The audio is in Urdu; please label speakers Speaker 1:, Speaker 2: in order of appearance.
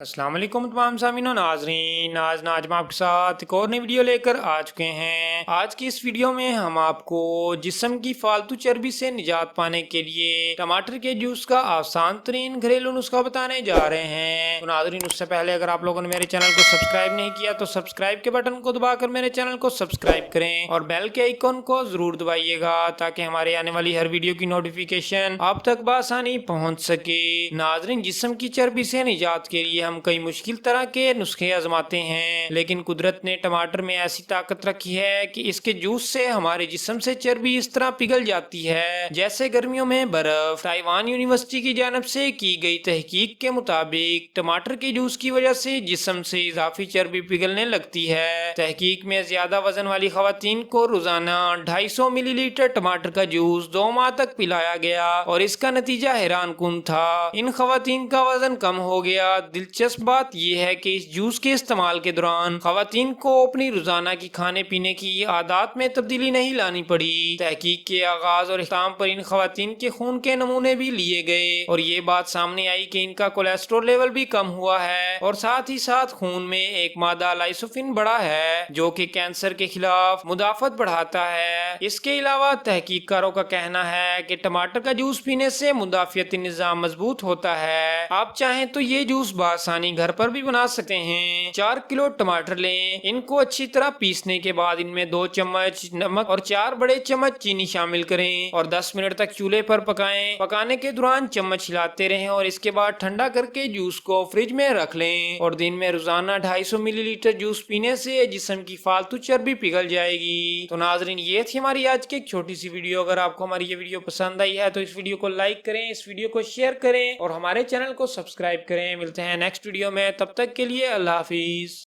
Speaker 1: السلام علیکم تمام سامعین و ناظرین، آج ناجم آپ کے ساتھ ایک اور نئی ویڈیو لے کر آ چکے ہیں۔ آج کی اس ویڈیو میں ہم آپ کو جسم کی فالتو چربی سے نجات پانے کے لیے ٹماٹر کے جوس کا آسان ترین گھریلو نسخہ بتانے جا رہے ہیں۔ تو ناظرین، اس سے پہلے اگر آپ لوگوں نے میرے چینل کو سبسکرائب نہیں کیا تو سبسکرائب کے بٹن کو دبا کر میرے چینل کو سبسکرائب کریں اور بیل کے آئیکن کو ضرور دبائیے گا تاکہ ہمارے آنے والی ہر ویڈیو کی نوٹیفیکیشن آپ تک بآسانی پہنچ سکے۔ ناظرین، جسم کی چربی سے نجات کے لیے ہم کئی مشکل طرح کے نسخے آزماتے ہیں، لیکن قدرت نے ٹماٹر میں ایسی طاقت رکھی ہے کہ اس کے جوس سے ہمارے جسم سے چربی اس طرح پگھل جاتی ہے جیسے گرمیوں میں برف۔ تائیوان یونیورسٹی کی جانب سے کی گئی تحقیق کے مطابق ٹماٹر کے جوس کی وجہ سے جسم سے اضافی چربی پگھلنے لگتی ہے۔ تحقیق میں زیادہ وزن والی خواتین کو روزانہ 250 ملی لیٹر ٹماٹر کا جوس 2 ماہ تک پلایا گیا اور اس کا نتیجہ حیران کن تھا۔ ان خواتین کا وزن کم ہو گیا۔ دلچسپ بات یہ ہے کہ اس جوس کے استعمال کے دوران خواتین کو اپنی روزانہ کی کھانے پینے کی عادات میں تبدیلی نہیں لانی پڑی۔ تحقیق کے آغاز اور اختتام پر ان خواتین کے خون کے نمونے بھی لیے گئے اور یہ بات سامنے آئی کہ ان کا کولیسٹرول لیول بھی کم ہوا ہے اور ساتھ ہی ساتھ خون میں ایک مادہ لائسوفن بڑھا ہے جو کہ کینسر کے خلاف مدافعت بڑھاتا ہے۔ اس کے علاوہ تحقیق کاروں کا کہنا ہے کہ ٹماٹر کا جوس پینے سے مدافعتی نظام مضبوط ہوتا ہے۔ آپ چاہیں تو یہ جوس بآسانی گھر پر بھی بنا سکتے ہیں۔ 4 کلو ٹماٹر لیں، ان کو اچھی طرح پیسنے کے بعد ان میں 2 چمچ نمک اور 4 بڑے چمچ چینی شامل کریں اور 10 منٹ تک چولہے پر پکائیں۔ پکانے کے دوران چمچ ہلاتے رہیں اور اس کے بعد ٹھنڈا کر کے جوس کو فریج میں رکھ لیں اور دن میں روزانہ 250 ملی لیٹر جوس پینے سے جسم کی فالتو چربی پگھل جائے گی۔ تو ناظرین، یہ تھی ہماری آج کی ایک چھوٹی سی ویڈیو۔ اگر آپ کو ہماری یہ ویڈیو پسند آئی ہے تو اس ویڈیو کو لائک کریں، اس ویڈیو کو شیئر کریں اور ہمارے چینل کو سبسکرائب کریں۔ ملتے ہیں نیکسٹ ویڈیو میں، تب تک کے لیے اللہ حافظ۔